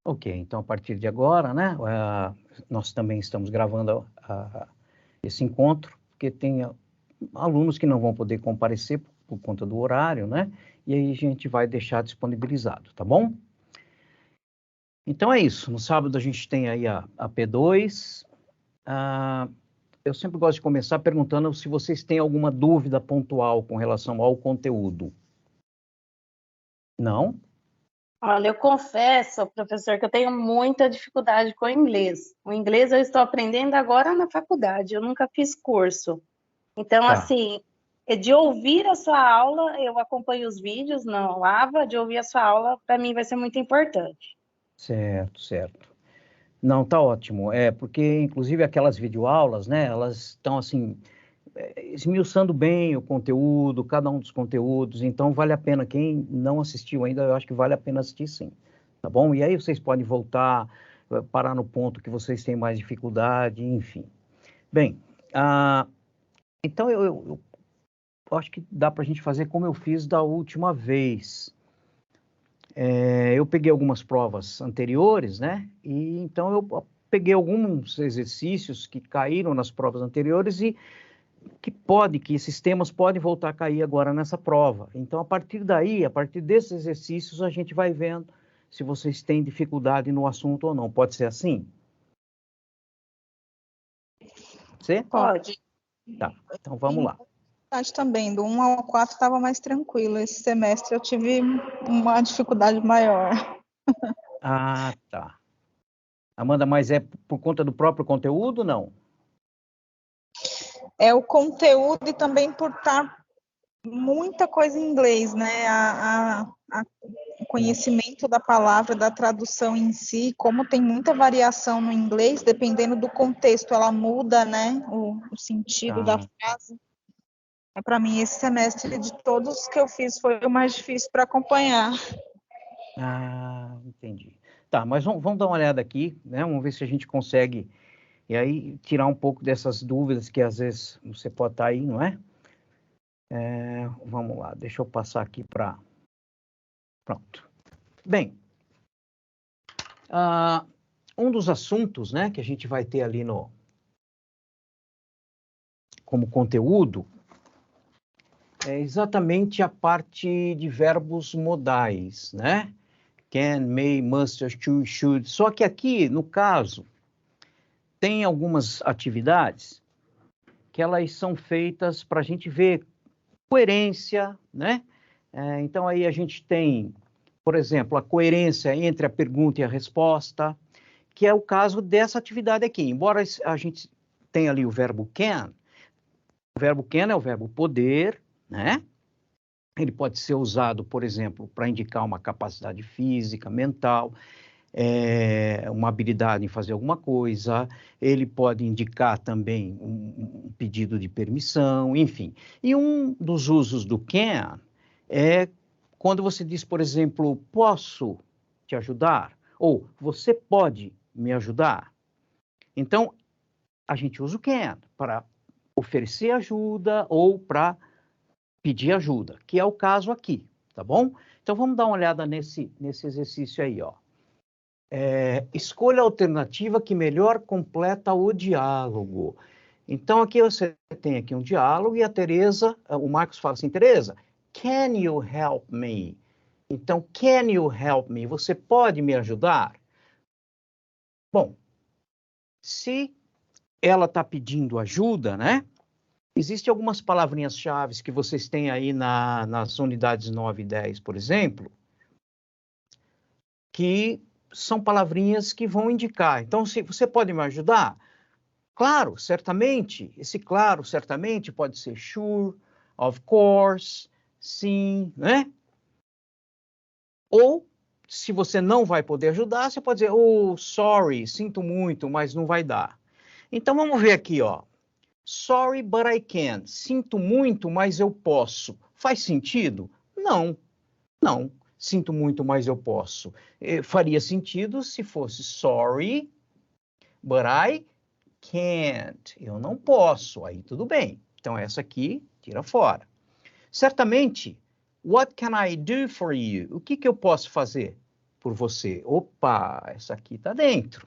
Ok, então a partir de agora, né, nós também estamos gravando esse encontro, porque tem alunos que não vão poder comparecer por conta do horário, né, e aí a gente vai deixar disponibilizado, tá bom? Então é isso, no sábado a gente tem aí a P2, eu sempre gosto de começar perguntando se vocês têm alguma dúvida pontual com relação ao conteúdo. Não? Olha, eu confesso, professor, que eu tenho muita dificuldade com o inglês. O inglês eu estou aprendendo agora na faculdade, eu nunca fiz curso. Então, Tá. assim, de ouvir a sua aula, eu acompanho os vídeos no Lava, de ouvir a sua aula, para mim vai ser muito importante. Certo, certo. Não, tá ótimo. Porque, inclusive, aquelas videoaulas, né, elas estão, assim, esmiuçando bem o conteúdo, cada um dos conteúdos, então vale a pena. Quem não assistiu ainda, eu acho que vale a pena assistir sim, tá bom? E aí vocês podem voltar, parar no ponto que vocês têm mais dificuldade, enfim. Bem, então eu acho que dá para a gente fazer como eu fiz da última vez. Eu peguei algumas provas anteriores, né? E então eu peguei alguns exercícios que caíram nas provas anteriores e que esses temas podem voltar a cair agora nessa prova. Então, a partir daí, a partir desses exercícios, a gente vai vendo se vocês têm dificuldade no assunto ou não. Pode ser assim? Você? Pode. Tá, então vamos lá. Também, do 1 ao 4 estava mais tranquilo. Esse semestre eu tive uma dificuldade maior. Ah, tá. Amanda, mas é por conta do próprio conteúdo, não? É o conteúdo e também por estar muita coisa em inglês, né? O conhecimento da palavra, da tradução em si, como tem muita variação no inglês, dependendo do contexto, ela muda, né? O sentido da frase. Para mim, esse semestre de todos que eu fiz foi o mais difícil para acompanhar. Ah, entendi. Tá, mas vamos dar uma olhada aqui, né? Vamos ver se a gente consegue, e aí, tirar um pouco dessas dúvidas que às vezes você pode estar aí, não é? Vamos lá, deixa eu passar aqui para... Pronto. Bem, um dos assuntos, né, que a gente vai ter ali como conteúdo é exatamente a parte de verbos modais, né? Can, may, must, should. Só que aqui, no caso, tem algumas atividades que elas são feitas para a gente ver coerência, né? Então aí a gente tem, por exemplo, a coerência entre a pergunta e a resposta, que é o caso dessa atividade aqui. Embora a gente tenha ali o verbo can é o verbo poder, né? Ele pode ser usado, por exemplo, para indicar uma capacidade física, mental, uma habilidade em fazer alguma coisa, ele pode indicar também um pedido de permissão, enfim. E um dos usos do can é quando você diz, por exemplo, posso te ajudar? Ou você pode me ajudar? Então, a gente usa o can para oferecer ajuda ou para pedir ajuda, que é o caso aqui, tá bom? Então, vamos dar uma olhada nesse exercício aí, ó. Escolha a alternativa que melhor completa o diálogo. Então, aqui você tem aqui um diálogo e a Tereza, o Marcos fala assim, Tereza, can you help me? Então, can you help me? Você pode me ajudar? Bom, se ela está pedindo ajuda, né? Existem algumas palavrinhas-chave que vocês têm aí nas unidades 9 e 10, por exemplo, que são palavrinhas que vão indicar. Então, se você pode me ajudar? Claro, certamente. Esse claro, certamente, pode ser sure, of course, sim, né? Ou, se você não vai poder ajudar, você pode dizer, oh, sorry, sinto muito, mas não vai dar. Então, vamos ver aqui, ó. Sorry, but I can. Sinto muito, mas eu posso. Faz sentido? Não, não. Sinto muito, mas eu posso. Faria sentido se fosse sorry, but I can't. Eu não posso. Aí tudo bem. Então essa aqui, tira fora. Certamente, what can I do for you? O que eu posso fazer por você. Opa, essa aqui está dentro.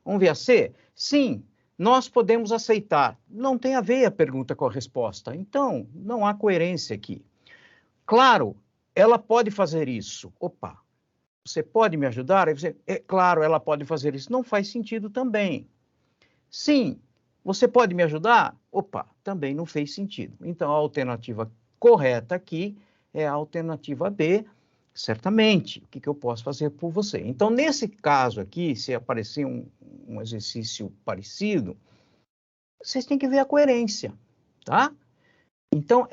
Vamos ver a C? Sim, nós podemos aceitar. Não tem a ver a pergunta com a resposta. Então, não há coerência aqui. Claro, ela pode fazer isso. Opa, você pode me ajudar? Aí você, claro, ela pode fazer isso. Não faz sentido também. Sim, você pode me ajudar? Opa, também não fez sentido. Então, a alternativa correta aqui é a alternativa B, certamente. O que eu posso fazer por você? Então, nesse caso aqui, se aparecer um exercício parecido, vocês têm que ver a coerência, tá? Então,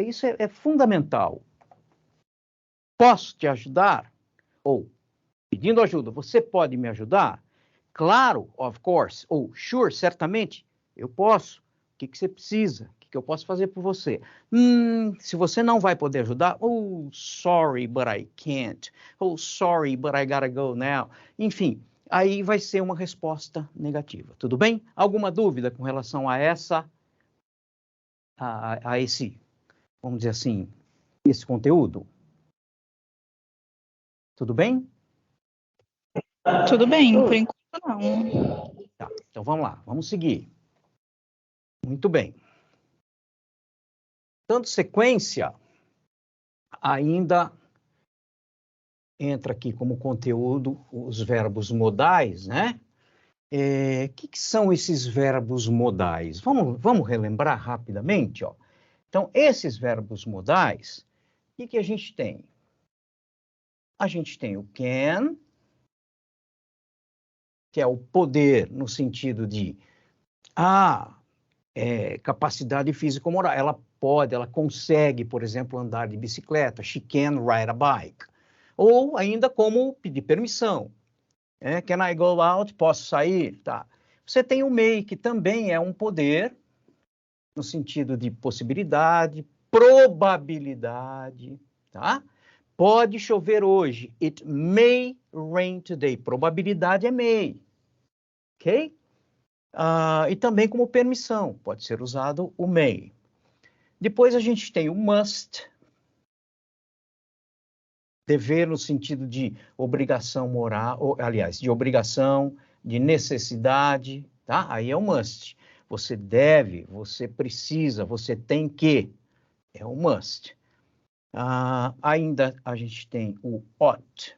isso é fundamental. Posso te ajudar? Ou, pedindo ajuda, você pode me ajudar? Claro, of course. Ou, sure, certamente, eu posso. O que você precisa? O que eu posso fazer por você? Se você não vai poder ajudar, oh, sorry, but I can't. Oh, sorry, but I gotta go now. Enfim, aí vai ser uma resposta negativa. Tudo bem? Alguma dúvida com relação a esse, vamos dizer assim, esse conteúdo? Tudo bem? Tudo bem, por enquanto não. Tá, então vamos lá, vamos seguir. Muito bem. Dando sequência, ainda entra aqui como conteúdo os verbos modais, né? Que são esses verbos modais? Vamos relembrar rapidamente, ó. Então, esses verbos modais, o que a gente tem? A gente tem o can, que é o poder no sentido de capacidade físico-moral. Ela pode, ela consegue, por exemplo, andar de bicicleta. She can ride a bike. Ou ainda como pedir permissão. Can I go out? Posso sair? Tá. Você tem o may, que também é um poder no sentido de possibilidade, probabilidade, tá? Pode chover hoje. It may rain today. Probabilidade é may. Ok? E também como permissão. Pode ser usado o may. Depois a gente tem o must. Dever no sentido de obrigação moral, aliás, de obrigação, de necessidade, tá? Aí é o must. Você deve, você precisa, você tem que. É o must. Ainda a gente tem o ought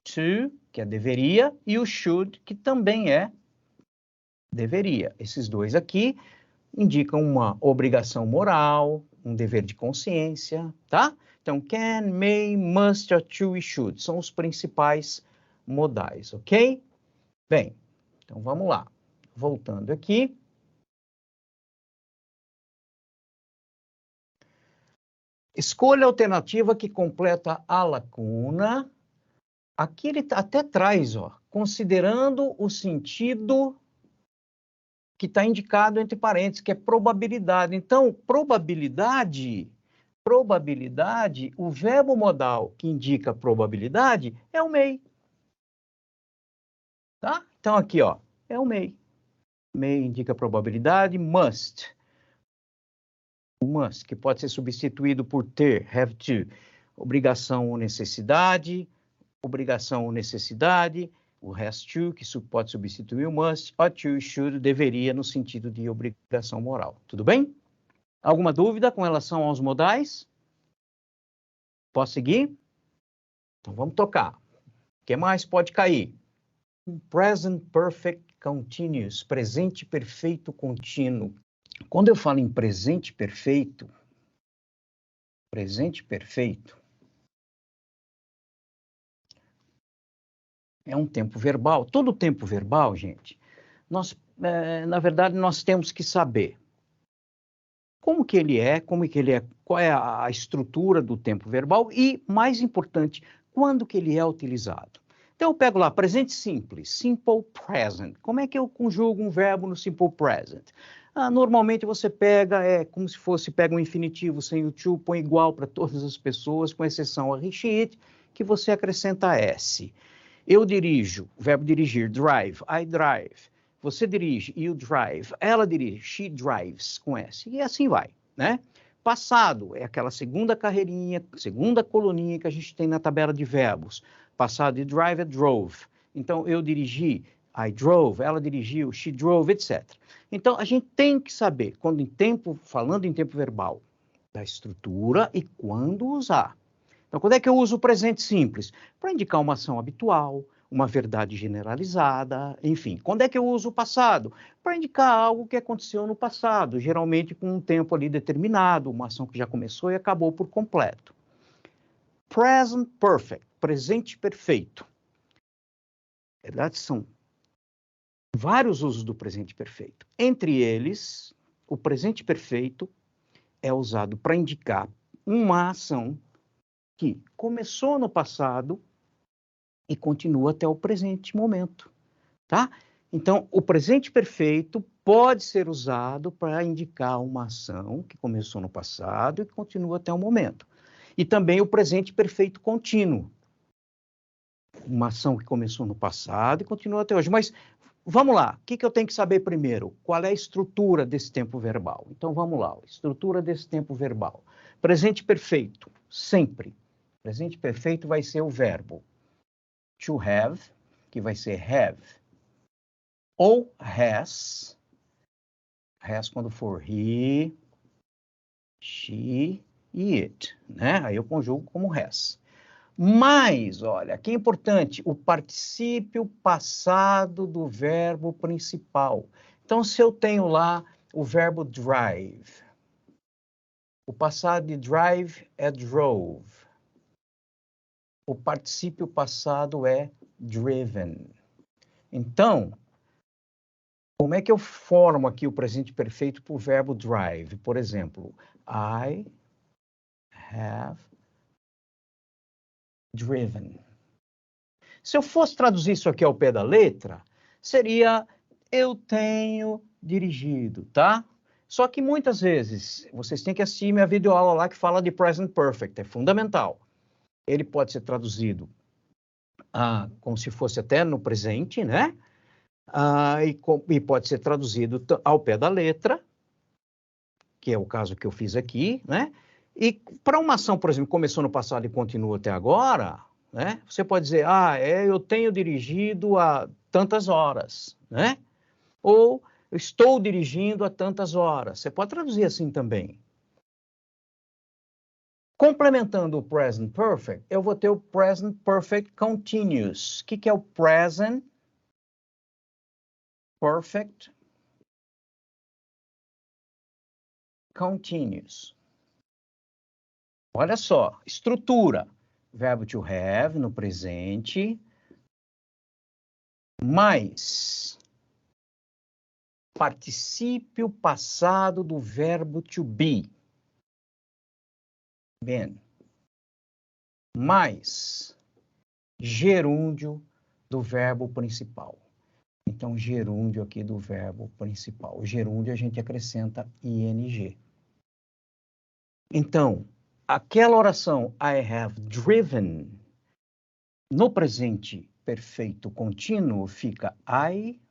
to, que é deveria, e o should, que também é deveria. Esses dois aqui indicam uma obrigação moral, um dever de consciência, tá? Então, can, may, must, ought to e should são os principais modais, ok? Bem, então vamos lá. Voltando aqui. Escolha a alternativa que completa a lacuna. Aqui ele até traz, ó, considerando o sentido que está indicado entre parênteses, que é probabilidade. Então, probabilidade, o verbo modal que indica probabilidade é o may. Tá? Então, aqui, ó, é o may. May indica probabilidade, must. O must, que pode ser substituído por ter, have to. Obrigação ou necessidade, o has to, que pode substituir o must, ought to, should, deveria, no sentido de obrigação moral. Tudo bem? Alguma dúvida com relação aos modais? Posso seguir? Então vamos tocar. O que mais pode cair? Present Perfect Continuous, presente perfeito contínuo. Quando eu falo em presente perfeito, é um tempo verbal. Todo tempo verbal, gente, na verdade, nós temos que saber como que ele é, qual é a estrutura do tempo verbal e, mais importante, quando que ele é utilizado. Então, eu pego lá, presente simples, simple present. Como é que eu conjugo um verbo no simple present? Normalmente você pega, como se pega um infinitivo sem o to, põe igual para todas as pessoas, com exceção a Rishit, que você acrescenta S. Eu dirijo, o verbo dirigir, drive, I drive. Você dirige, you drive. Ela dirige, she drives, com S. E assim vai, né? Passado é aquela segunda carreirinha, segunda coluninha que a gente tem na tabela de verbos. Passado de drive é drove. Então, eu dirigi, I drove, ela dirigiu, she drove, etc. Então, a gente tem que saber, falando em tempo verbal, da estrutura e quando usar. Então, quando é que eu uso o presente simples? Para indicar uma ação habitual, uma verdade generalizada, enfim. Quando é que eu uso o passado? Para indicar algo que aconteceu no passado, geralmente com um tempo ali determinado, uma ação que já começou e acabou por completo. Present perfect, presente perfeito. Na verdade, são vários usos do presente perfeito. Entre eles, o presente perfeito é usado para indicar uma ação que começou no passado e continua até o presente momento, tá? Então, o presente perfeito pode ser usado para indicar uma ação que começou no passado e continua até o momento. E também o presente perfeito contínuo. Uma ação que começou no passado e continua até hoje. Mas, vamos lá, o que eu tenho que saber primeiro? Qual é a estrutura desse tempo verbal? Então, vamos lá, estrutura desse tempo verbal. Presente perfeito, sempre. Presente perfeito vai ser o verbo to have, que vai ser have, ou has quando for he, she e it, né? Aí eu conjugo como has. Mas, olha, aqui é importante, o particípio passado do verbo principal. Então, se eu tenho lá o verbo drive, o passado de drive é drove. O particípio passado é driven. Então, como é que eu formo aqui o presente perfeito para o verbo drive? Por exemplo, I have driven. Se eu fosse traduzir isso aqui ao pé da letra, seria eu tenho dirigido, tá? Só que muitas vezes, vocês têm que assistir minha videoaula lá que fala de present perfect, é fundamental. Ele pode ser traduzido como se fosse até no presente, né? E pode ser traduzido ao pé da letra, que é o caso que eu fiz aqui, né? E para uma ação, por exemplo, começou no passado e continua até agora, né? Você pode dizer, eu tenho dirigido há tantas horas, né? Ou eu estou dirigindo há tantas horas. Você pode traduzir assim também. Complementando o present perfect, eu vou ter o present perfect continuous. O que é o present perfect continuous? Olha só, estrutura. Verbo to have no presente, mais particípio passado do verbo to be. Bem, mais gerúndio do verbo principal. Então, gerúndio aqui do verbo principal. O gerúndio a gente acrescenta ing. Então, aquela oração I have driven, no presente perfeito contínuo, fica I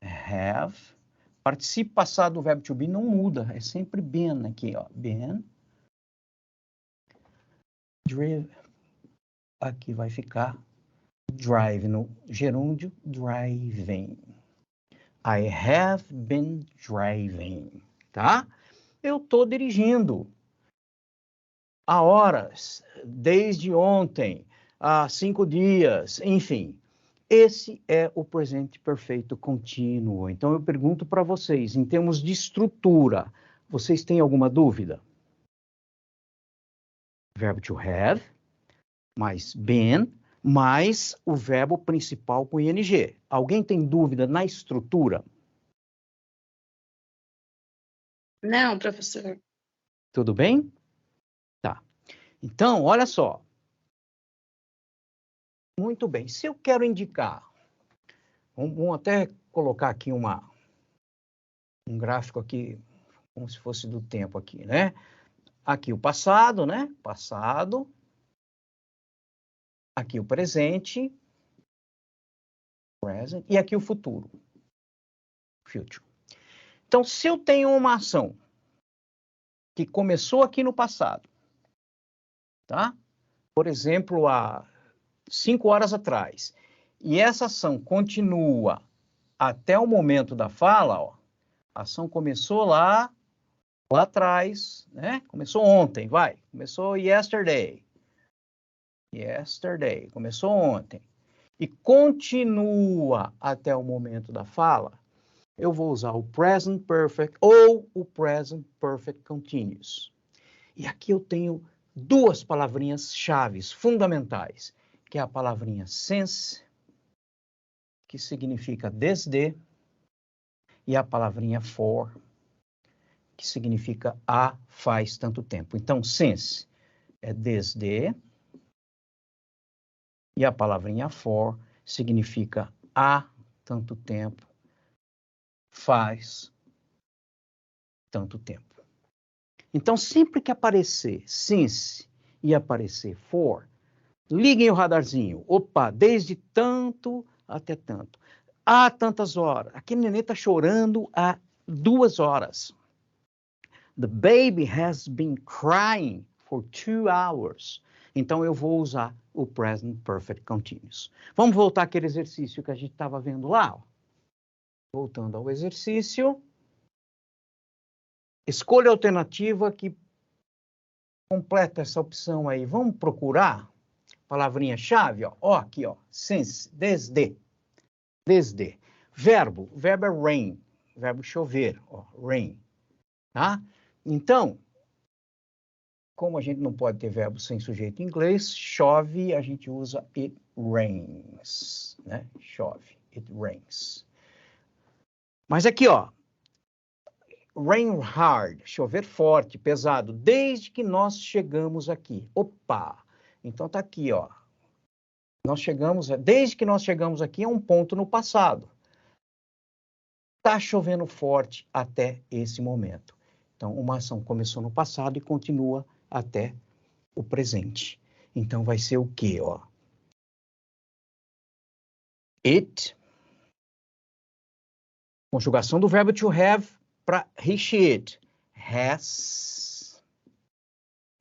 have. Participio passado do verbo to be não muda, é sempre been aqui, ó. Been. Drive. Aqui vai ficar drive no gerúndio, driving. I have been driving, tá? Eu estou dirigindo há horas, desde ontem, há 5 dias, enfim. Esse é o presente perfeito contínuo. Então, eu pergunto para vocês, em termos de estrutura, vocês têm alguma dúvida? Verbo to have, mais been, mais o verbo principal com ing. Alguém tem dúvida na estrutura? Não, professor. Tudo bem? Tá. Então, olha só. Muito bem. Se eu quero indicar, vamos até colocar aqui um gráfico aqui, como se fosse do tempo aqui, né? Aqui o passado, né? Passado. Aqui o presente. Present. E aqui o futuro. Future. Então, se eu tenho uma ação que começou aqui no passado, tá? Por exemplo, há 5 horas atrás, e essa ação continua até o momento da fala, ó, a ação começou lá atrás, né? Começou ontem, vai. Começou yesterday. Yesterday. Começou ontem. E continua até o momento da fala, eu vou usar o present perfect ou o present perfect continuous. E aqui eu tenho 2 palavrinhas chaves fundamentais, que é a palavrinha since, que significa desde, e a palavrinha for, que significa há faz tanto tempo. Então, since é desde, e a palavrinha for significa há tanto tempo, faz tanto tempo. Então, sempre que aparecer since e aparecer for, liguem o radarzinho. Opa, desde tanto até tanto. Há tantas horas. Aquele neném está chorando há 2 horas. The baby has been crying for 2 hours. Então, eu vou usar o present perfect continuous. Vamos voltar àquele exercício que a gente estava vendo lá. Ó. Voltando ao exercício. Escolha a alternativa que completa essa opção aí. Vamos procurar palavrinha-chave, ó. Aqui, ó. Since, desde. Desde. Verbo é rain. Verbo chover, ó. Rain. Tá? Então, como a gente não pode ter verbo sem sujeito em inglês, chove, a gente usa it rains, né? Chove, it rains. Mas aqui, ó, rain hard, chover forte, pesado, desde que nós chegamos aqui. Opa! Então tá aqui, ó. Desde que nós chegamos aqui é um ponto no passado. Tá chovendo forte até esse momento. Então, uma ação começou no passado e continua até o presente. Então, vai ser o quê, ó? It. Conjugação do verbo to have para it. Has.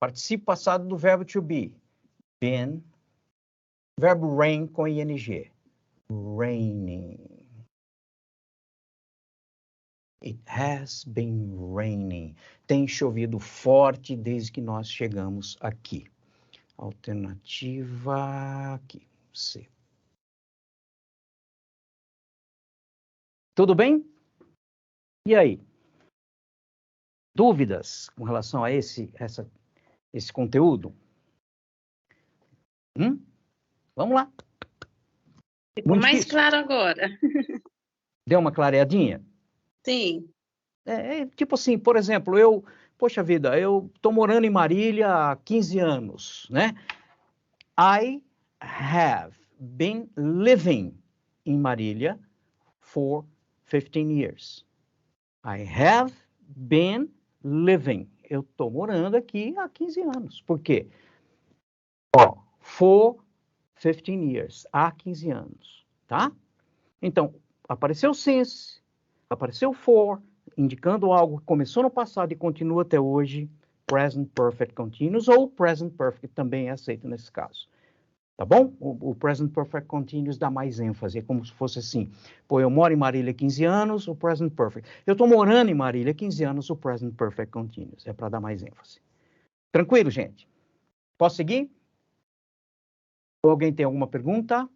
Participo passado do verbo to be. Been. Verbo rain com ing. Raining. It has been raining. Tem chovido forte desde que nós chegamos aqui. Alternativa aqui, C. Tudo bem? E aí? Dúvidas com relação a esse conteúdo? Vamos lá. Ficou mais claro agora. Deu uma clareadinha? Sim. Tipo assim, por exemplo, poxa vida, eu estou morando em Marília há 15 anos, né? I have been living in Marília for 15 years. I have been living. Eu estou morando aqui há 15 anos. Por quê? Ó, for 15 years. Há 15 anos, tá? Então, apareceu since, apareceu for, indicando algo que começou no passado e continua até hoje, present perfect continuous, ou present perfect também é aceito nesse caso. Tá bom? O present perfect continuous dá mais ênfase, é como se fosse assim, pô, eu moro em Marília há 15 anos, o present perfect. Eu estou morando em Marília há 15 anos, o present perfect continuous, é para dar mais ênfase. Tranquilo, gente? Posso seguir? Ou alguém tem alguma pergunta?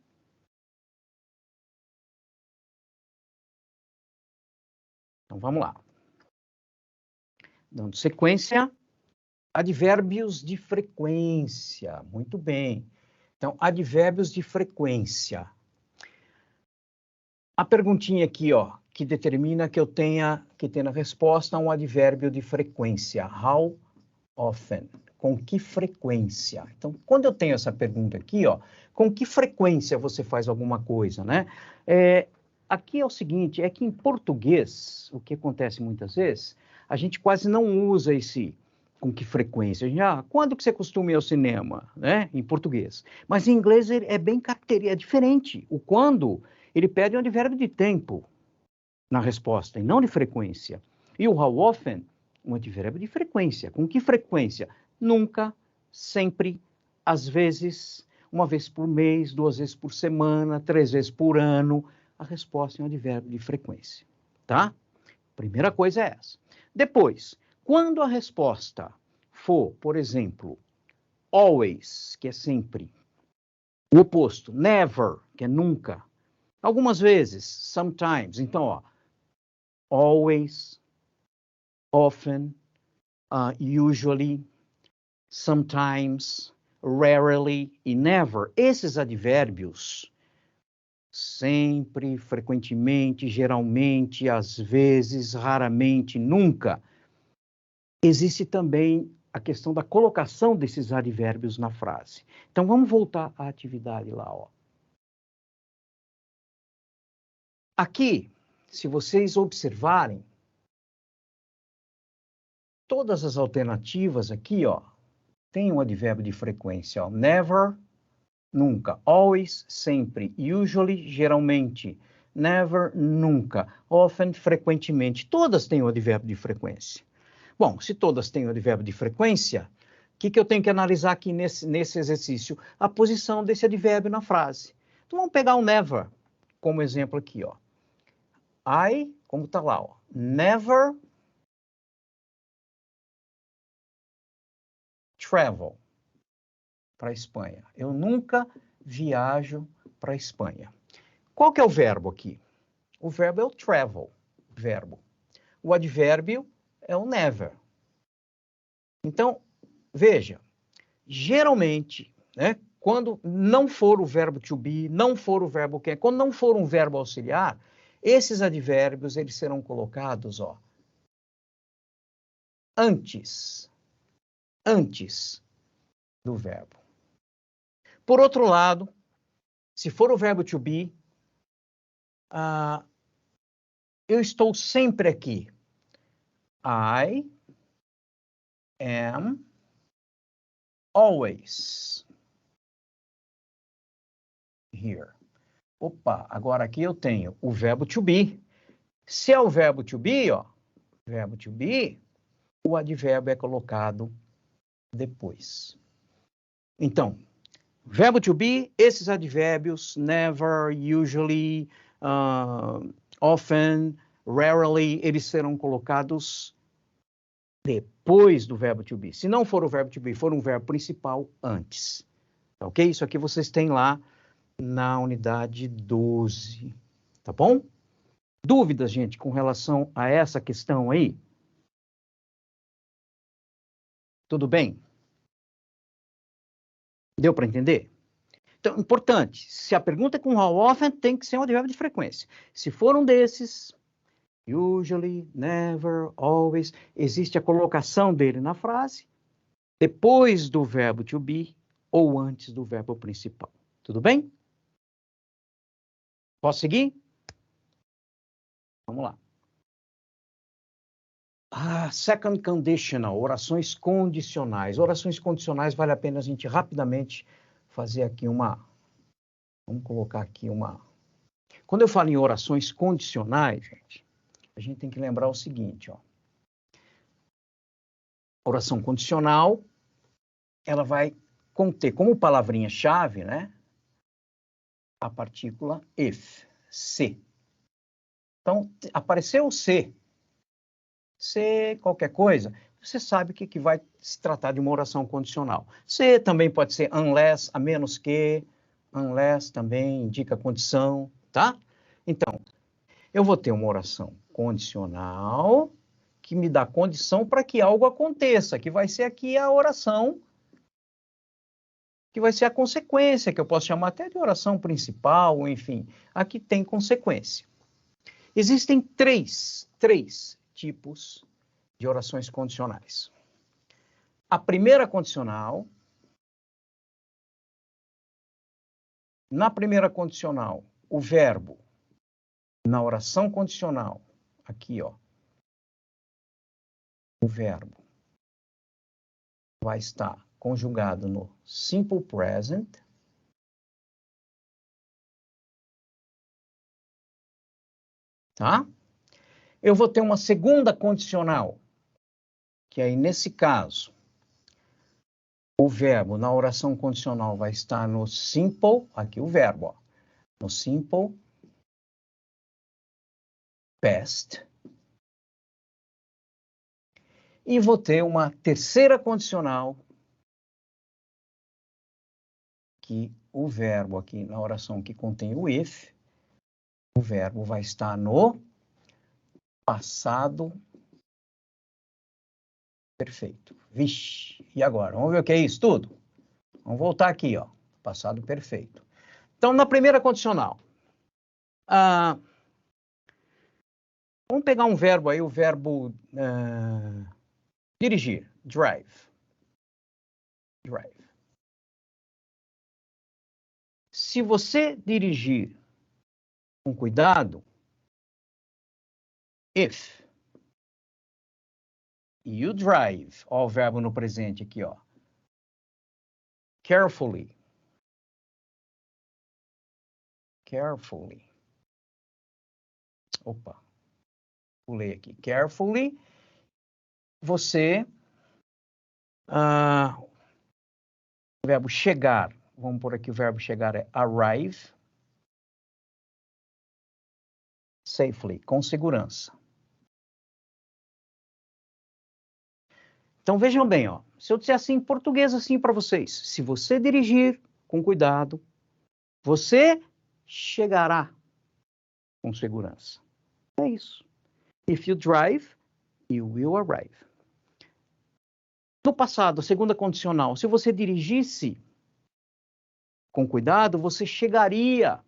Então, vamos lá. Dando sequência, advérbios de frequência. Muito bem. Então, advérbios de frequência. A perguntinha aqui, ó, que determina que eu tenha que ter na resposta um advérbio de frequência. How often? Com que frequência? Então, quando eu tenho essa pergunta aqui, ó, com que frequência você faz alguma coisa, né? Aqui é o seguinte, é que em português, o que acontece muitas vezes, a gente quase não usa esse com que frequência. Quando que você costuma ir ao cinema, né? Em português. Mas em inglês é bem característico, é diferente. O quando, ele pede um advérbio de tempo na resposta, e não de frequência. E o how often, um advérbio de frequência. Com que frequência? Nunca, sempre, às vezes, uma vez por mês, 2 vezes por semana, 3 vezes por ano. A resposta é um advérbio de frequência, tá? Primeira coisa é essa. Depois, quando a resposta for, por exemplo, always, que é sempre, o oposto, never, que é nunca, algumas vezes, sometimes, então, ó, always, often, usually, sometimes, rarely e never. Esses advérbios, sempre, frequentemente, geralmente, às vezes, raramente, nunca, existe também a questão da colocação desses advérbios na frase. Então, vamos voltar à atividade lá, ó. Aqui, se vocês observarem, todas as alternativas aqui, ó, tem um advérbio de frequência, ó. Never, nunca. Always, sempre. Usually, geralmente. Never, nunca. Often, frequentemente. Todas têm um advérbio de frequência. Bom, se todas têm um advérbio de frequência, o que eu tenho que analisar aqui nesse exercício? A posição desse advérbio na frase. Então, vamos pegar o never como exemplo aqui, ó. I, como está lá, ó. Never travel para a Espanha. Eu nunca viajo para a Espanha. Qual que é o verbo aqui? O verbo é o travel, verbo. O advérbio é o never. Então, veja, geralmente, né, quando não for o verbo to be, não for o verbo can, quando não for um verbo auxiliar, esses advérbios eles serão colocados, ó, antes do verbo. Por outro lado, se for o verbo to be, eu estou sempre aqui. I am always here. Opa, agora aqui eu tenho o verbo to be. Se é o verbo to be, ó, verbo to be, o advérbio é colocado depois. Então, verbo to be, esses advérbios, never, usually, often, rarely, eles serão colocados depois do verbo to be. Se não for o verbo to be, for um verbo principal, antes. Ok? Isso aqui vocês têm lá na unidade 12. Tá bom? Dúvidas, gente, com relação a essa questão aí? Tudo bem? Deu para entender? Então, importante, se a pergunta é com how often, tem que ser um advérbio de frequência. Se for um desses, usually, never, always, existe a colocação dele na frase, depois do verbo to be ou antes do verbo principal. Tudo bem? Posso seguir? Vamos lá. Second conditional, orações condicionais. Orações condicionais, vale a pena a gente rapidamente fazer aqui uma... Vamos colocar aqui uma... Quando eu falo em orações condicionais, gente, a gente tem que lembrar o seguinte, ó. Oração condicional, ela vai conter como palavrinha-chave, né, a partícula if, se. Então, apareceu o se qualquer coisa, você sabe que vai se tratar de uma oração condicional. Se também pode ser unless, a menos que, unless também indica condição, tá? Então, eu vou ter uma oração condicional que me dá condição para que algo aconteça, que vai ser aqui a oração, que vai ser a consequência, que eu posso chamar até de oração principal, enfim, aqui tem consequência. Existem três tipos de orações condicionais. A primeira condicional, na primeira condicional, o verbo, na oração condicional, aqui, ó, o verbo vai estar conjugado no simple present, tá? Eu vou ter uma segunda condicional. que aí nesse caso, o verbo na oração condicional vai estar no simple, aqui o verbo, ó, no simple past. E vou ter uma terceira condicional, que o verbo aqui na oração que contém o if, o verbo vai estar no passado perfeito. Vixe, e agora? Vamos ver o que é isso tudo? Vamos voltar aqui, ó, passado perfeito. Então, na primeira condicional, vamos pegar um verbo aí, o verbo dirigir, drive. Drive. Se você dirigir com cuidado, if you drive, ó, o verbo no presente aqui, ó, carefully. Carefully. Opa, pulei aqui. Carefully, você, o verbo chegar, vamos por aqui, o verbo chegar é arrive, safely, com segurança. Então vejam bem, ó, se eu disser assim em português assim para vocês, se você dirigir com cuidado, você chegará com segurança. É isso. If you drive, you will arrive. No passado, a segunda condicional, se você dirigisse com cuidado, você chegaria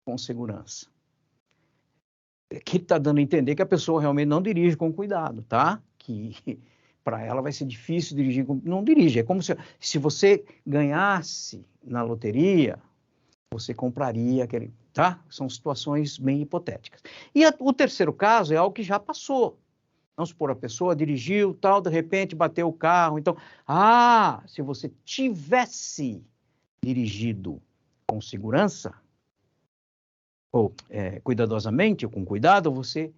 com segurança. Aqui está dando a entender que a pessoa realmente não dirige com cuidado, tá? Que para ela vai ser difícil dirigir com... Não dirige, é como se você ganhasse na loteria, você compraria aquele... Tá? São situações bem hipotéticas. E o terceiro caso é algo que já passou. Vamos supor, a pessoa dirigiu, tal, de repente bateu o carro. Então, se você tivesse dirigido com segurança, ou cuidadosamente, ou com cuidado, você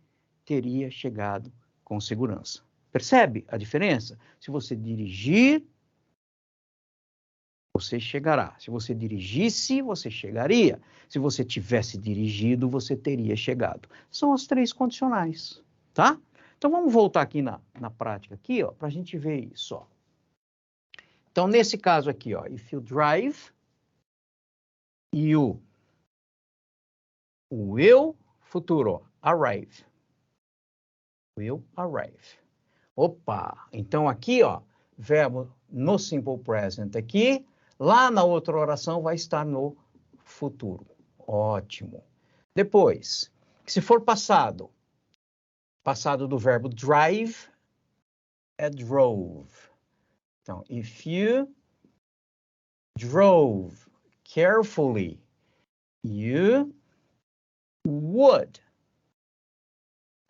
teria chegado com segurança. Percebe a diferença? Se você dirigir, você chegará. Se você dirigisse, você chegaria. Se você tivesse dirigido, você teria chegado. São as três condicionais, tá? Então, vamos voltar aqui na prática, aqui, ó, para a gente ver isso, ó. Então, nesse caso aqui, ó, if you drive, you will, futuro, ó, arrive. Will arrive. Opa! Então, aqui, ó, verbo no simple present aqui, lá na outra oração vai estar no futuro. Ótimo. Depois, se for passado, passado do verbo drive é drove. Então, if you drove carefully, you would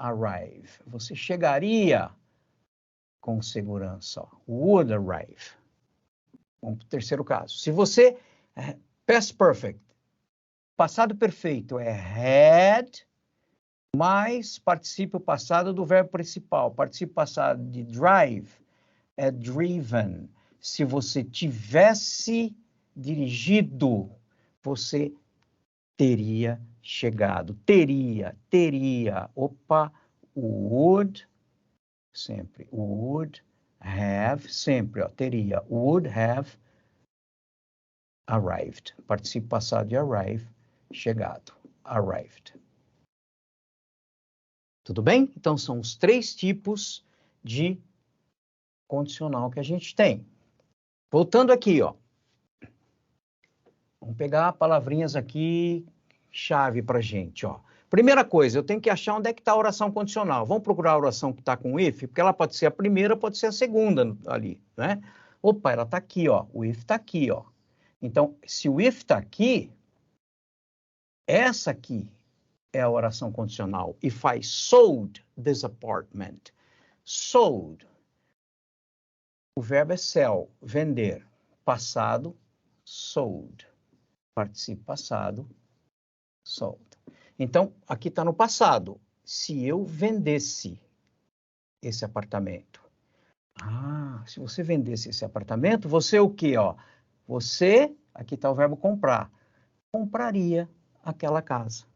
arrive. Você chegaria com segurança. Ó. Would arrive. Vamos para o terceiro caso. Se você... Past perfect. Passado perfeito é had, mais particípio passado do verbo principal. Particípio passado de drive é driven. Se você tivesse dirigido, você teria chegado. Teria. Opa, would, sempre. Would have, sempre, ó, teria. Would have arrived. Particípio passado de arrive, chegado. Arrived. Tudo bem? Então, são os três tipos de condicional que a gente tem. Voltando aqui, ó. Vamos pegar palavrinhas aqui, chave para a gente, ó. Primeira coisa, eu tenho que achar onde é que está a oração condicional. Vamos procurar a oração que está com if, porque ela pode ser a primeira, pode ser a segunda ali, né? Opa, ela está aqui, ó. O if está aqui, ó. Então, se o if está aqui, essa aqui é a oração condicional. If I sold this apartment. Sold. O verbo é sell, vender. Passado, sold. Participio passado, sold. Então, aqui está no passado. Se eu vendesse esse apartamento. Ah, se você vendesse esse apartamento, você o quê, ó? Você, aqui está o verbo comprar, compraria aquela casa.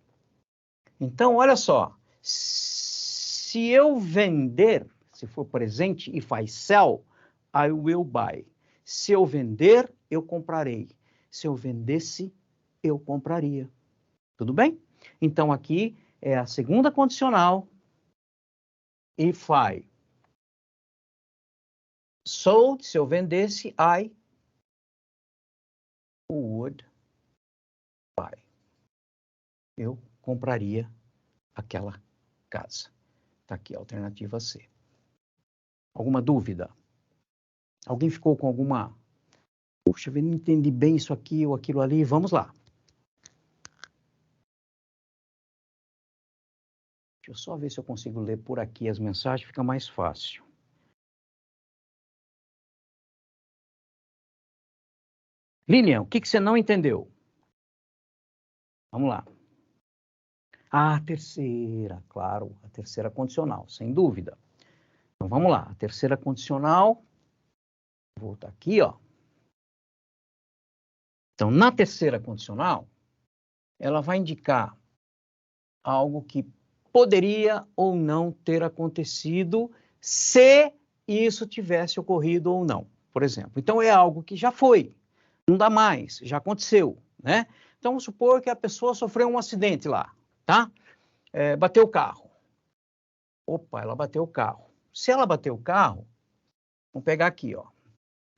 Então, olha só, se eu vender, se for presente, if I sell, I will buy. Se eu vender, eu comprarei. Se eu vendesse, eu compraria. Tudo bem? Então, aqui é a segunda condicional. If I sold, se eu vendesse, I would buy. Eu compraria aquela casa. Está aqui a alternativa C. Alguma dúvida? Alguém ficou com alguma... Puxa, eu não entendi bem isso aqui ou aquilo ali. Vamos lá. Deixa eu só ver se eu consigo ler por aqui as mensagens, fica mais fácil. Lilian, o que você não entendeu? Vamos lá. A terceira, claro, a terceira condicional, sem dúvida. Então, vamos lá. A terceira condicional, vou voltar aqui, ó. Então, na terceira condicional, ela vai indicar algo que poderia ou não ter acontecido se isso tivesse ocorrido ou não, por exemplo. Então, é algo que já foi, não dá mais, já aconteceu, né? Então, vamos supor que a pessoa sofreu um acidente lá, tá? Bateu o carro. Opa, ela bateu o carro. Se ela bateu o carro, vamos pegar aqui, ó.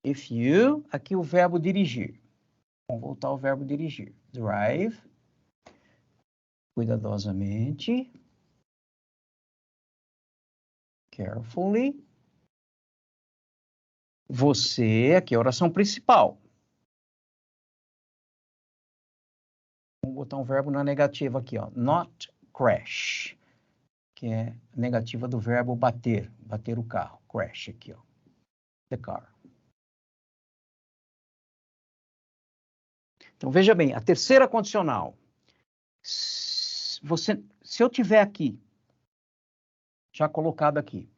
If you, aqui o verbo dirigir. Vamos voltar ao verbo dirigir. Drive. Cuidadosamente. Carefully. Você, aqui é a oração principal. Vamos botar um verbo na negativa aqui, ó. Not crash. Que é a negativa do verbo bater. Bater o carro. Crash aqui, ó. The car. Então, veja bem, a terceira condicional. Se eu tiver aqui, já colocado aqui.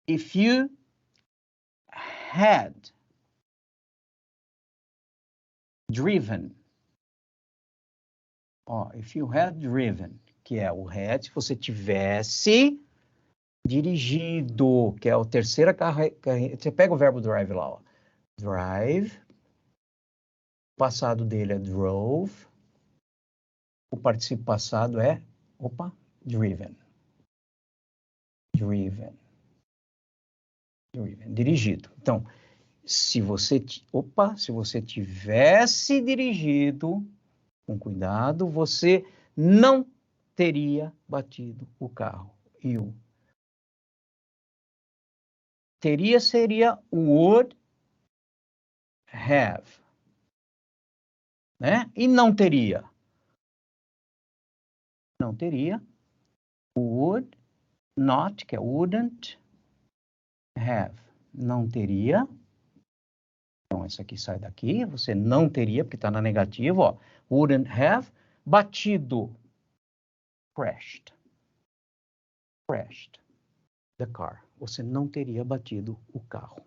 If you had driven. Ó, if you had driven, que é o had, se você tivesse dirigido, que é a terceira carreira. Você pega o verbo drive lá, ó. Drive. O passado dele é drove. O particípio passado é, driven. Driven. Driven. Dirigido. Então, se você tivesse dirigido com cuidado, você não teria batido o carro. E o teria seria would have. Né? E não teria. Não teria. Would not, que é wouldn't have. Não teria. Então, essa aqui sai daqui. Você não teria, porque está na negativa, ó. Wouldn't have batido. Crashed. Crashed the car. Você não teria batido o carro.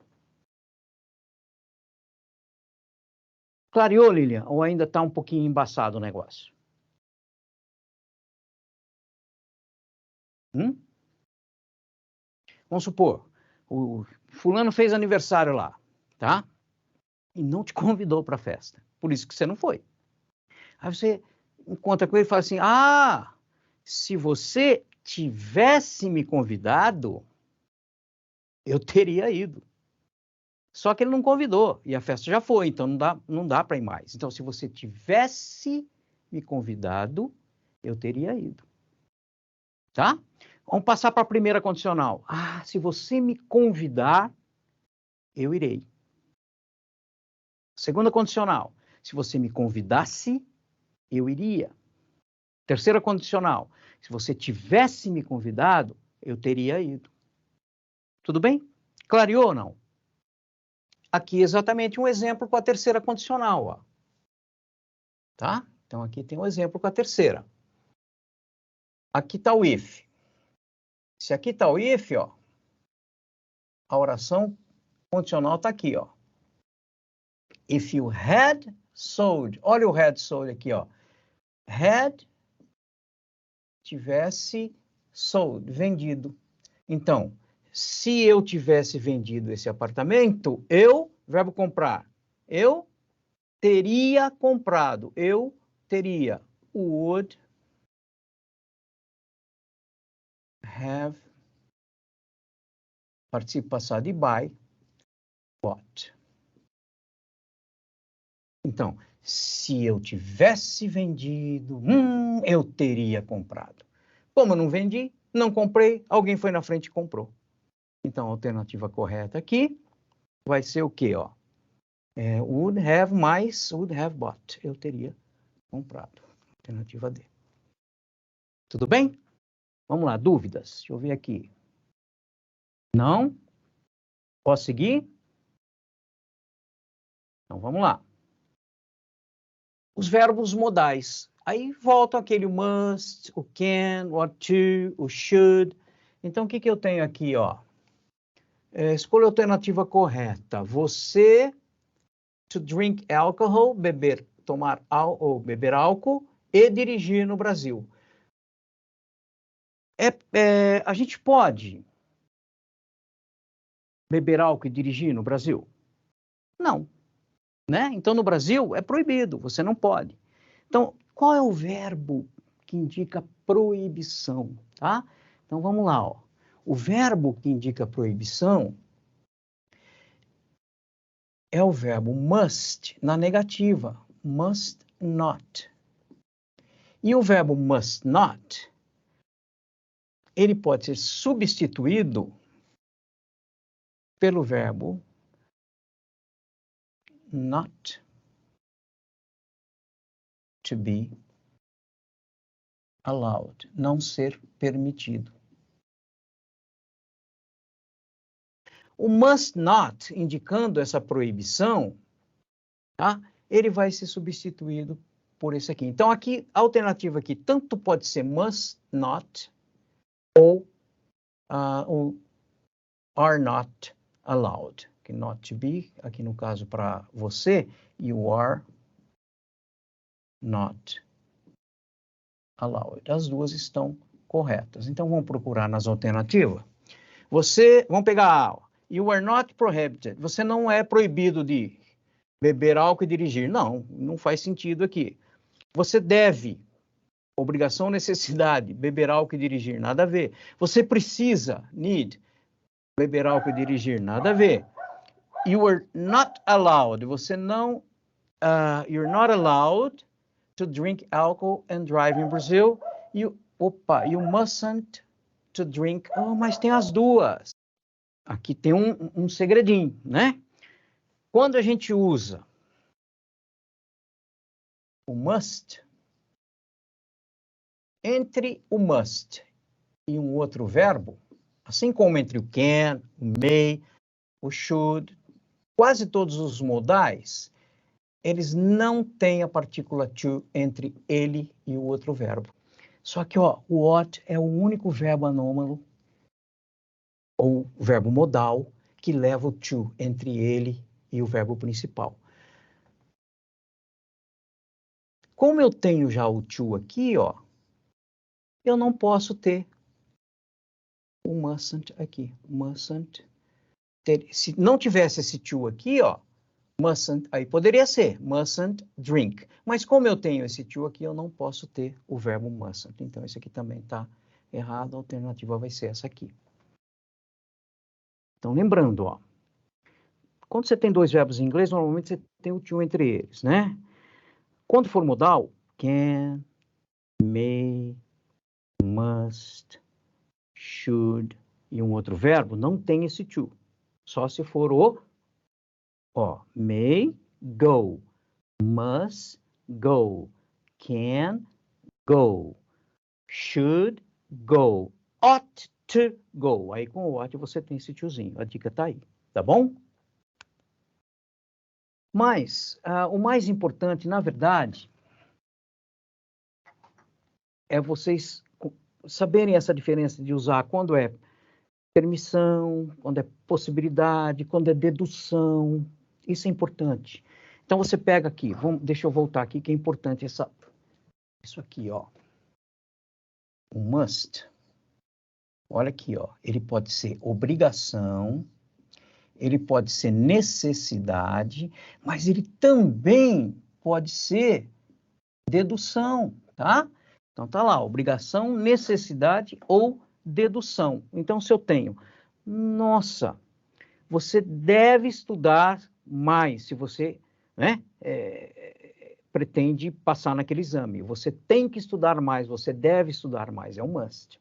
Clareou, Lilian? Ou ainda está um pouquinho embaçado o negócio? Vamos supor, o fulano fez aniversário lá, tá? E não te convidou para a festa. Por isso que você não foi. Aí você encontra com ele e fala assim, se você tivesse me convidado, eu teria ido. Só que ele não convidou e a festa já foi, então não dá para ir mais. Então, se você tivesse me convidado, eu teria ido. Tá? Vamos passar para a primeira condicional. Se você me convidar, eu irei. Segunda condicional. Se você me convidasse, eu iria. Terceira condicional. Se você tivesse me convidado, eu teria ido. Tudo bem? Clareou ou não? Aqui exatamente um exemplo com a terceira condicional, ó. Tá? Então aqui tem um exemplo com a terceira. Aqui está o if. Se aqui está o if, ó, a oração condicional está aqui, ó. If you had sold, olha o had sold aqui, ó. Had, tivesse sold, vendido. Então, se eu tivesse vendido esse apartamento, verbo comprar, eu teria comprado, eu teria, would have, participo passado de by, bought. Então, se eu tivesse vendido, eu teria comprado. Como eu não vendi, não comprei, alguém foi na frente e comprou. Então, a alternativa correta aqui vai ser o quê, ó? Would have mais would have bought. Eu teria comprado. Alternativa D. Tudo bem? Vamos lá, dúvidas? Deixa eu ver aqui. Não? Posso seguir? Então, vamos lá. Os verbos modais. Aí volta aquele must, o can, o ought to, o should. Então, o que eu tenho aqui, ó? Escolha a alternativa correta. Você, to drink alcohol, beber, tomar ou beber álcool e dirigir no Brasil. A gente pode beber álcool e dirigir no Brasil? Não. Né? Então, no Brasil, é proibido, você não pode. Então, qual é o verbo que indica proibição? Tá? Então, vamos lá. Ó. O verbo que indica proibição é o verbo must, na negativa. Must not. E o verbo must not, ele pode ser substituído pelo verbo not to be allowed, não ser permitido. O must not, indicando essa proibição, tá? Ele vai ser substituído por esse aqui. Então, aqui, a alternativa aqui, tanto pode ser must not ou are not allowed. Que not to be, aqui no caso para você, you are not allowed. As duas estão corretas. Então, vamos procurar nas alternativas. Vamos pegar A. You are not prohibited. Você não é proibido de beber álcool e dirigir. Não faz sentido aqui. Você deve, obrigação, necessidade, beber álcool e dirigir. Nada a ver. Você precisa, need, beber álcool e dirigir. Nada a ver. You are not allowed. Você não, you're not allowed to drink alcohol and drive in Brazil. You mustn't to drink. Oh, mas tem as duas. Aqui tem um segredinho, né? Quando a gente usa o must, entre o must e um outro verbo, assim como entre o can, o may, o should, quase todos os modais, eles não têm a partícula to entre ele e o outro verbo. Só que, ó, o ought é o único verbo anômalo, ou verbo modal, que leva o to entre ele e o verbo principal. Como eu tenho já o to aqui, ó, eu não posso ter o mustn't aqui. Mustn't ter, se não tivesse esse to aqui, ó, mustn't, aí poderia ser mustn't drink. Mas como eu tenho esse to aqui, eu não posso ter o verbo mustn't. Então, esse aqui também está errado. A alternativa vai ser essa aqui. Então, lembrando, ó, quando você tem dois verbos em inglês, normalmente você tem o to entre eles, né? Quando for modal, can, may, must, should e um outro verbo, não tem esse to. Só se for may go, must go, can go, should go, ought to go. Aí com o ought você tem esse tozinho. A dica tá aí, tá bom? Mas o mais importante, na verdade, é vocês saberem essa diferença de usar quando é permissão, quando é possibilidade, quando é dedução. Isso é importante. Então, você pega aqui, deixa eu voltar aqui, que é importante isso aqui, ó. O must. Olha aqui, ó. Ele pode ser obrigação, ele pode ser necessidade, mas ele também pode ser dedução, tá? Então, tá lá, obrigação, necessidade ou dedução. Então, se eu tenho, nossa, você deve estudar mais, se você, né, pretende passar naquele exame. Você tem que estudar mais, você deve estudar mais, é um must.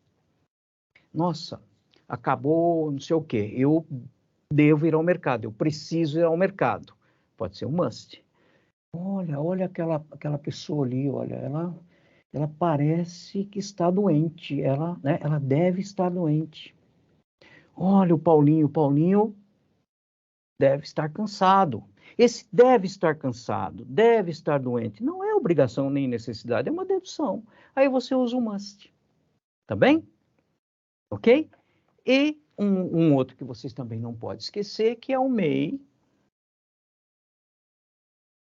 Nossa, acabou não sei o quê, eu devo ir ao mercado, eu preciso ir ao mercado. Pode ser um must. Olha aquela pessoa ali, olha, ela parece que está doente, né, ela deve estar doente. Olha o Paulinho deve estar cansado. Esse deve estar cansado, deve estar doente. Não é obrigação nem necessidade, é uma dedução. Aí você usa o must. Tá bem? Ok? E um outro que vocês também não podem esquecer, que é o may,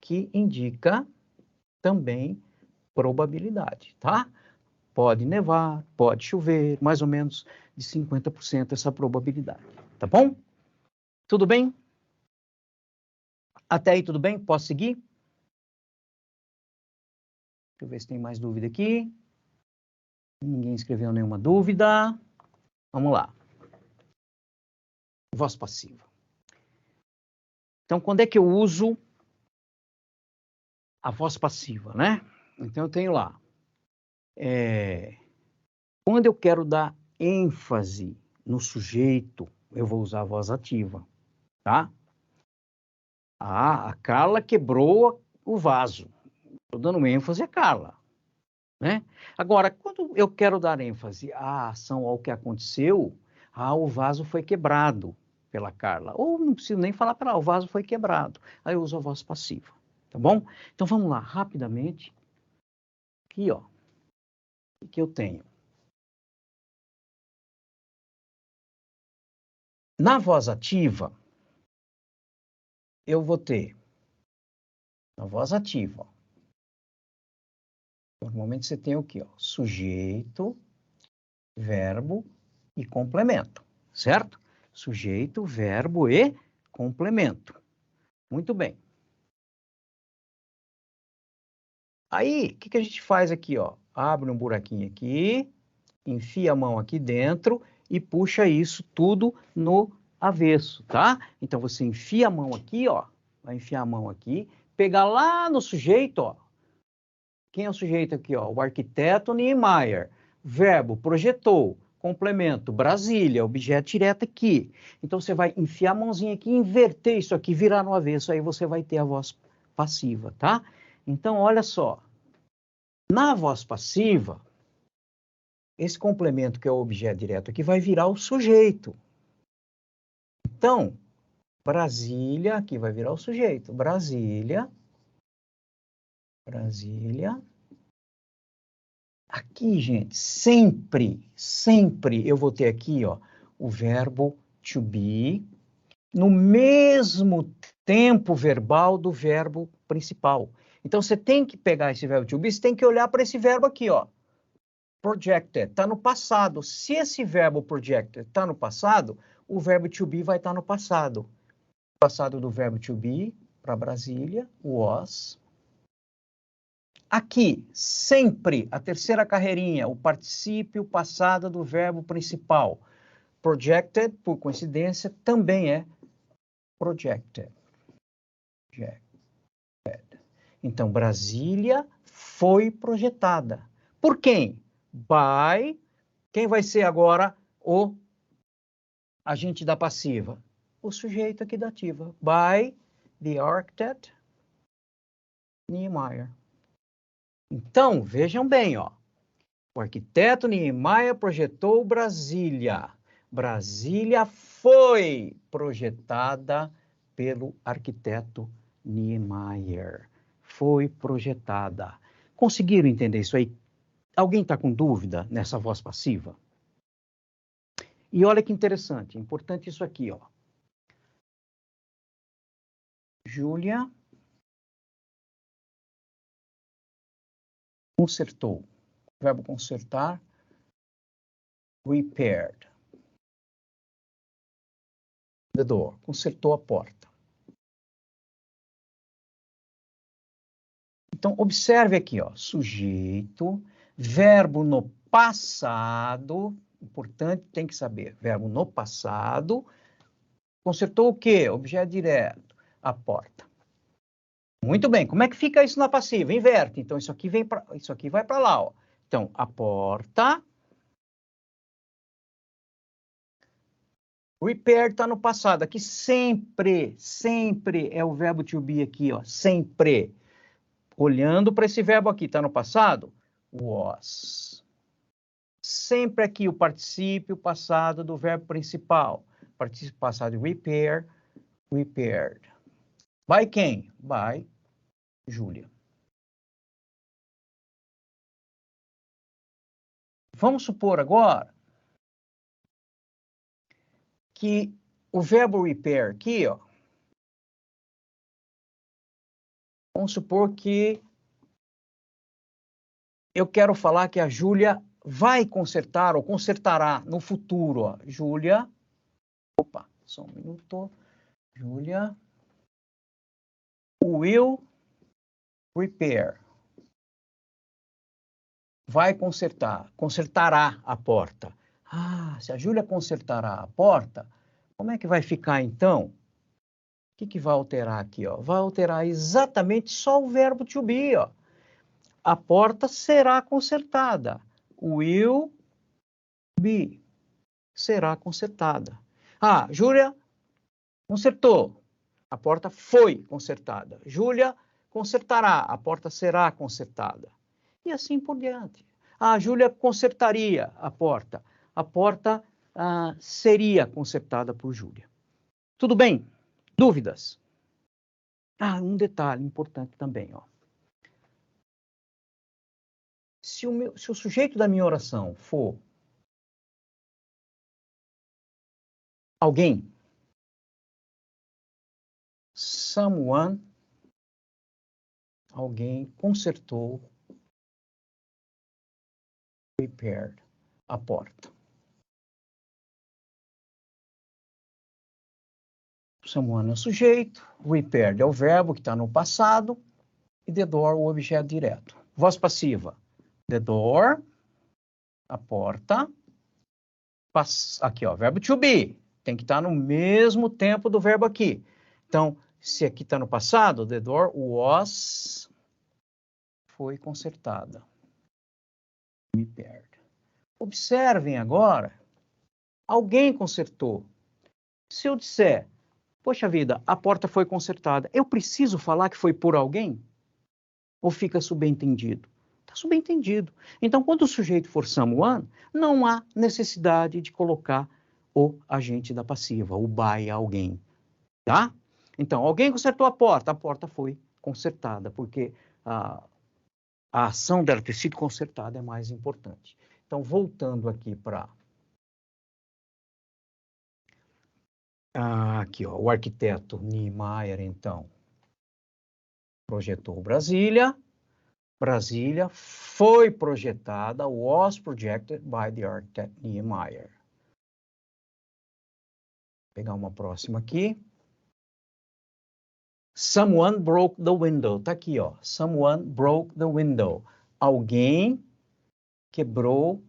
que indica também probabilidade, tá? Pode nevar, pode chover, mais ou menos de 50% essa probabilidade, tá bom? Tudo bem? Até aí tudo bem? Posso seguir? Deixa eu ver se tem mais dúvida aqui. Ninguém escreveu nenhuma dúvida. Vamos lá. Voz passiva. Então, quando é que eu uso a voz passiva, né? Então, eu tenho lá. Quando eu quero dar ênfase no sujeito, eu vou usar a voz ativa, tá? A Carla quebrou o vaso. Estou dando ênfase a Carla, né? Agora, quando eu quero dar ênfase à ação, ao que aconteceu, o vaso foi quebrado pela Carla. Ou não preciso nem falar para ela, o vaso foi quebrado. Aí eu uso a voz passiva, tá bom? Então vamos lá, rapidamente. Aqui, ó. O que eu tenho? Na voz ativa, eu vou ter, na voz ativa, normalmente você tem o quê? Ó? Sujeito, verbo e complemento, certo? Sujeito, verbo e complemento. Muito bem. Aí, o que a gente faz aqui, ó? Abre um buraquinho aqui, enfia a mão aqui dentro e puxa isso tudo no avesso, tá? Então, você enfia a mão aqui, ó. Vai enfiar a mão aqui, pegar lá no sujeito, ó. Quem é o sujeito aqui, ó? O arquiteto Niemeyer. Verbo, projetou. Complemento, Brasília, objeto direto aqui. Então, você vai enfiar a mãozinha aqui, inverter isso aqui, virar no avesso, aí você vai ter a voz passiva, tá? Então, olha só. Na voz passiva, esse complemento, que é o objeto direto aqui, vai virar o sujeito. Então, Brasília, aqui vai virar o sujeito. Brasília. Aqui, gente, sempre eu vou ter aqui, ó, o verbo to be, no mesmo tempo verbal do verbo principal. Então, você tem que pegar esse verbo to be, você tem que olhar para esse verbo aqui, ó. Projected, está no passado. Se esse verbo projected está no passado, o verbo to be vai estar no passado. O passado do verbo to be, para Brasília, was. Aqui, sempre, a terceira carreirinha, o particípio passado do verbo principal. Projected, por coincidência, também é projected. Então, Brasília foi projetada. Por quem? By. Quem vai ser agora o agente da passiva? O sujeito aqui da ativa. By the architect Niemeyer. Então, vejam bem, ó. O arquiteto Niemeyer projetou Brasília. Brasília foi projetada pelo arquiteto Niemeyer. Foi projetada. Conseguiram entender isso aí? Alguém está com dúvida nessa voz passiva? E olha que interessante, importante isso aqui, ó. Júlia consertou. Verbo consertar. Repaired the door. Consertou a porta. Então, observe aqui, ó. Sujeito, verbo no passado. Importante, tem que saber. Verbo no passado. Consertou o quê? Objeto direto. A porta. Muito bem. Como é que fica isso na passiva? Inverte. Então, isso aqui vai para lá, ó. Então, a porta. Repair está no passado. Aqui sempre é o verbo to be aqui, ó. Sempre. Olhando para esse verbo aqui, está no passado? Was. Sempre aqui o particípio passado do verbo principal. Particípio passado repair, repaired. By quem? By Júlia. Vamos supor agora que o verbo repair aqui, ó, vamos supor que eu quero falar que a Júlia vai consertar ou consertará no futuro, ó. Júlia, opa, só um minuto. Júlia will repair. Vai consertar, consertará a porta. Ah, se a Júlia consertará a porta, como é que vai ficar então? O que vai alterar aqui, ó? Vai alterar exatamente só o verbo to be, ó. A porta será consertada. Will be. Será consertada. Ah, Júlia consertou. A porta foi consertada. Júlia consertará. A porta será consertada. E assim por diante. Ah, Júlia consertaria a porta. A porta seria consertada por Júlia. Tudo bem? Dúvidas? Ah, um detalhe importante também, ó. Se o sujeito da minha oração for alguém, someone, alguém consertou, repaired a porta. Someone é o sujeito, repaired é o verbo que está no passado e the door o objeto direto. Voz passiva. The door, a porta. Aqui, ó, verbo to be. Tem que estar no mesmo tempo do verbo aqui. Então, se aqui está no passado, the door was, foi consertada. Repaired. Observem agora, alguém consertou. Se eu disser, poxa vida, a porta foi consertada, eu preciso falar que foi por alguém? Ou fica subentendido? Está subentendido. Então, quando o sujeito for someone, não há necessidade de colocar o agente da passiva, o by alguém. Tá? Então, alguém consertou a porta foi consertada, porque a ação dela ter sido consertada é mais importante. Então, voltando aqui para... aqui, ó, o arquiteto Niemeyer, então, projetou Brasília. Brasília foi projetada, was projected by the architect Niemeyer. Vou pegar uma próxima aqui. Someone broke the window. Tá aqui, ó. Someone broke the window. Alguém quebrou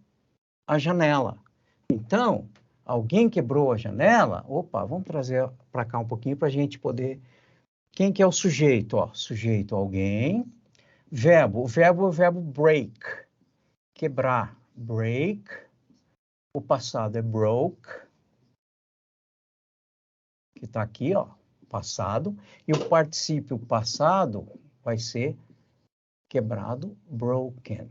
a janela. Então, alguém quebrou a janela. Opa, vamos trazer para cá um pouquinho para a gente poder... Quem que é o sujeito? Ó, sujeito, alguém. Verbo. O verbo é o verbo break. Quebrar. Break. O passado é broke. Que está aqui, ó. Passado. E o particípio passado vai ser quebrado. Broken.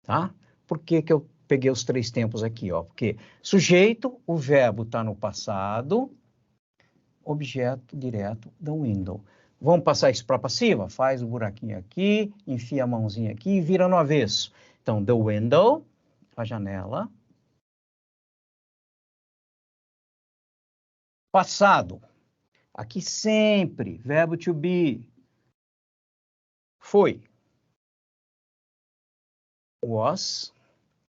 Tá? Por que que eu peguei os três tempos aqui, ó? Porque sujeito, o verbo está no passado. Objeto direto da window. Vamos passar isso para a passiva? Faz o buraquinho aqui, enfia a mãozinha aqui e vira no avesso. Então, the window, a janela. Passado. Aqui sempre, verbo to be. Foi. Was.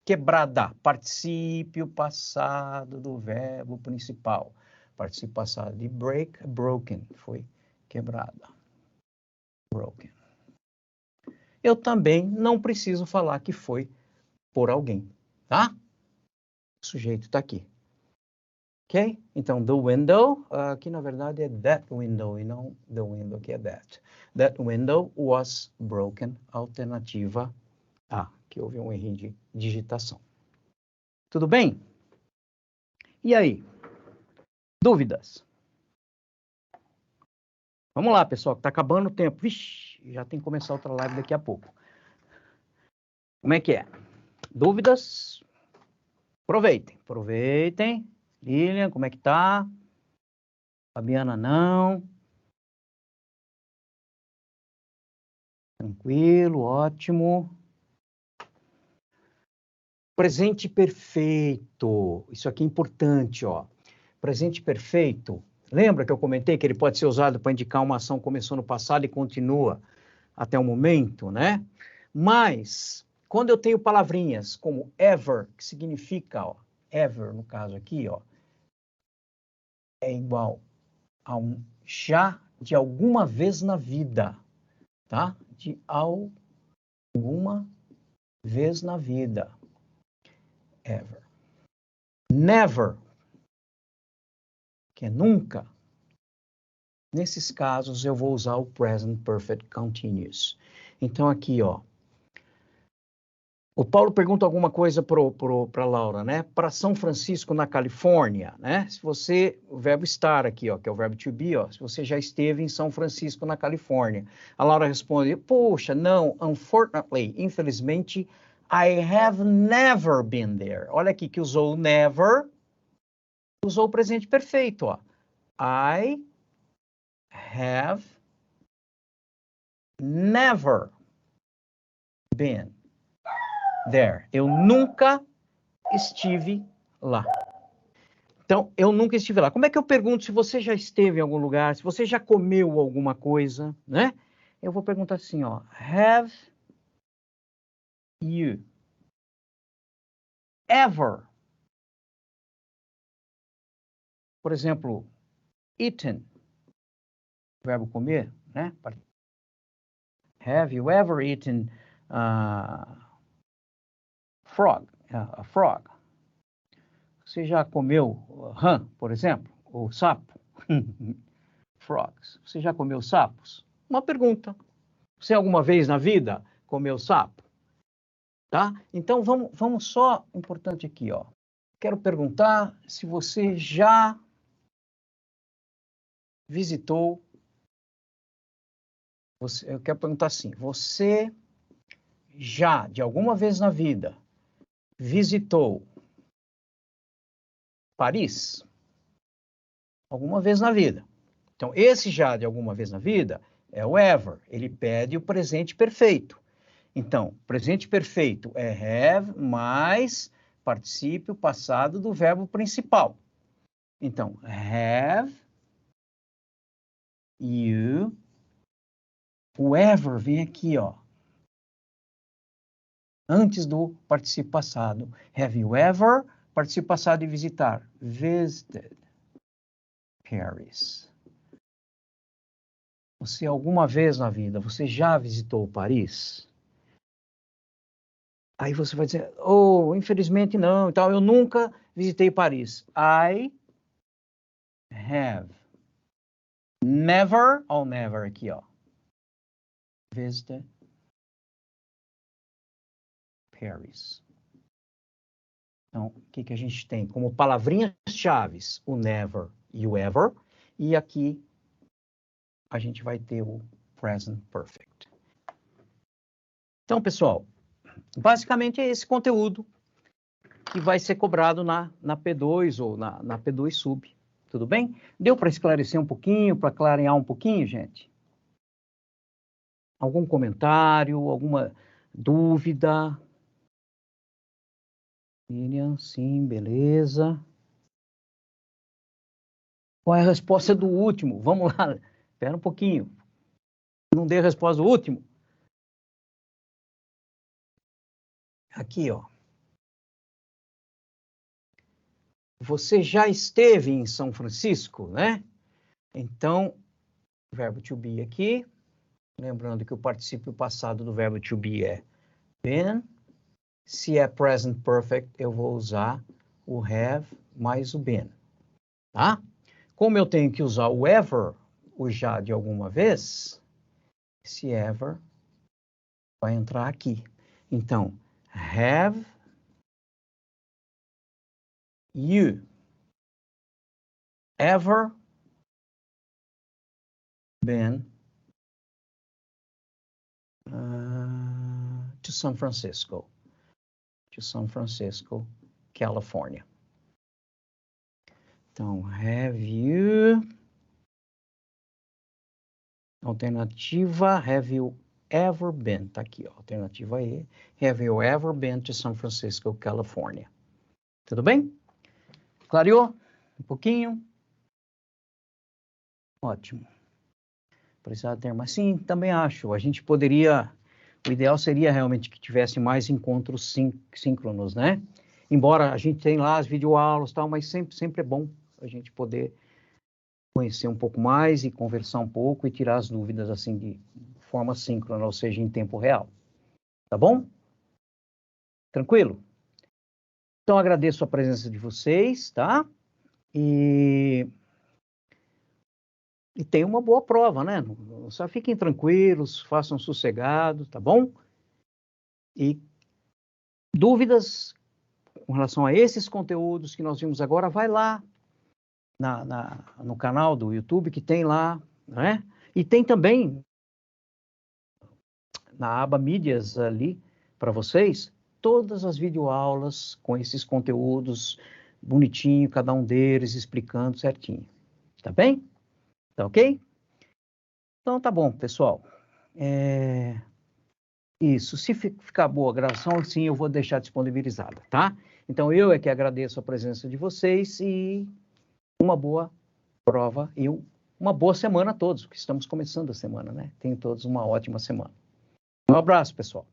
Quebrada. Particípio passado do verbo principal. Particípio passado de break, broken. Foi quebrada. Broken. Eu também não preciso falar que foi por alguém, tá? O sujeito está aqui. Ok? Então, the window, aqui na verdade é that window e não the window, que é that. That window was broken, alternativa A, que houve um erro de digitação. Tudo bem? E aí? Dúvidas? Vamos lá, pessoal, que está acabando o tempo. Vixe, já tem que começar outra live daqui a pouco. Como é que é? Dúvidas? Aproveitem, aproveitem. Lilian, como é que tá? Fabiana, não. Tranquilo, ótimo. Presente perfeito. Isso aqui é importante, ó. Presente perfeito. Lembra que eu comentei que ele pode ser usado para indicar uma ação que começou no passado e continua até o momento, né? Mas, quando eu tenho palavrinhas como ever, que significa, ó, ever, no caso aqui, ó, é igual a um já de alguma vez na vida, tá? De alguma vez na vida. Ever. Never, que é nunca. Nesses casos, eu vou usar o present perfect continuous. Então, aqui, ó. O Paulo pergunta alguma coisa para a Laura, né? Para São Francisco, na Califórnia, né? Se você, o verbo estar aqui, ó, que é o verbo to be, ó. Se você já esteve em São Francisco, na Califórnia. A Laura responde, poxa, não, unfortunately, infelizmente, I have never been there. Olha aqui que usou o never, usou o presente perfeito, ó. I have never been there. Eu nunca estive lá. Então, eu nunca estive lá. Como é que eu pergunto se você já esteve em algum lugar, se você já comeu alguma coisa, né? Eu vou perguntar assim, ó. Have you ever, por exemplo, eaten, verbo comer, né? Have you ever eaten frog? A frog. Você já comeu rã, por exemplo, ou sapo? Frogs. Você já comeu sapos? Uma pergunta. Você alguma vez na vida comeu sapo? Tá? Então vamos só, importante aqui, ó. Quero perguntar se você já visitou. Eu quero perguntar assim: você já, de alguma vez na vida, visitou Paris? Alguma vez na vida. Então, esse já de alguma vez na vida é o ever. Ele pede o presente perfeito. Então, presente perfeito é have mais particípio passado do verbo principal. Então, have you, o ever vem aqui, ó. Antes do particípio passado. Have you ever, particípio passado de visitar, visited Paris? Você alguma vez na vida, você já visitou Paris? Aí você vai dizer, oh, infelizmente não, então eu nunca visitei Paris. I have never, all never aqui, ó, visited Paris. Então, o que a gente tem? Como palavrinhas-chave, o never e o ever, e aqui a gente vai ter o present perfect. Então, pessoal, basicamente é esse conteúdo que vai ser cobrado na P2 ou na P2 Sub. Tudo bem? Deu para esclarecer um pouquinho, para clarear um pouquinho, gente? Algum comentário, alguma dúvida? Miriam, sim, beleza. Qual é a resposta do último? Vamos lá. Espera um pouquinho. Não dei a resposta do último. Aqui, ó. Você já esteve em São Francisco, né? Então, verbo to be aqui. Lembrando que o particípio passado do verbo to be é been. Se é present perfect, eu vou usar o have mais o been. Tá? Como eu tenho que usar o ever, o já de alguma vez, esse ever vai entrar aqui. Então, have you ever been to San Francisco? To San Francisco, California. Então, have you... Alternativa, have you ever been? Tá aqui, ó. Alternativa E. Have you ever been to San Francisco, California? Tudo bem? Clareou? Um pouquinho? Ótimo. Precisava ter mais. Sim, também acho. A gente poderia... O ideal seria realmente que tivesse mais encontros síncronos, né? Embora a gente tenha lá as videoaulas e tal, mas sempre é bom a gente poder conhecer um pouco mais e conversar um pouco e tirar as dúvidas assim de forma síncrona, ou seja, em tempo real. Tá bom? Tranquilo? Então, agradeço a presença de vocês, tá? E tenham uma boa prova, né? Só fiquem tranquilos, façam sossegado, tá bom? E dúvidas com relação a esses conteúdos que nós vimos agora, vai lá no canal do YouTube que tem lá, né? E tem também na aba mídias ali para vocês todas as videoaulas com esses conteúdos bonitinho, cada um deles explicando certinho. Tá bem? Tá ok? Então tá bom, pessoal. Isso, se ficar boa a gravação, sim, eu vou deixar disponibilizada, tá? Então eu é que agradeço a presença de vocês e uma boa prova e uma boa semana a todos, que estamos começando a semana, né? Tenham todos uma ótima semana. Um abraço, pessoal.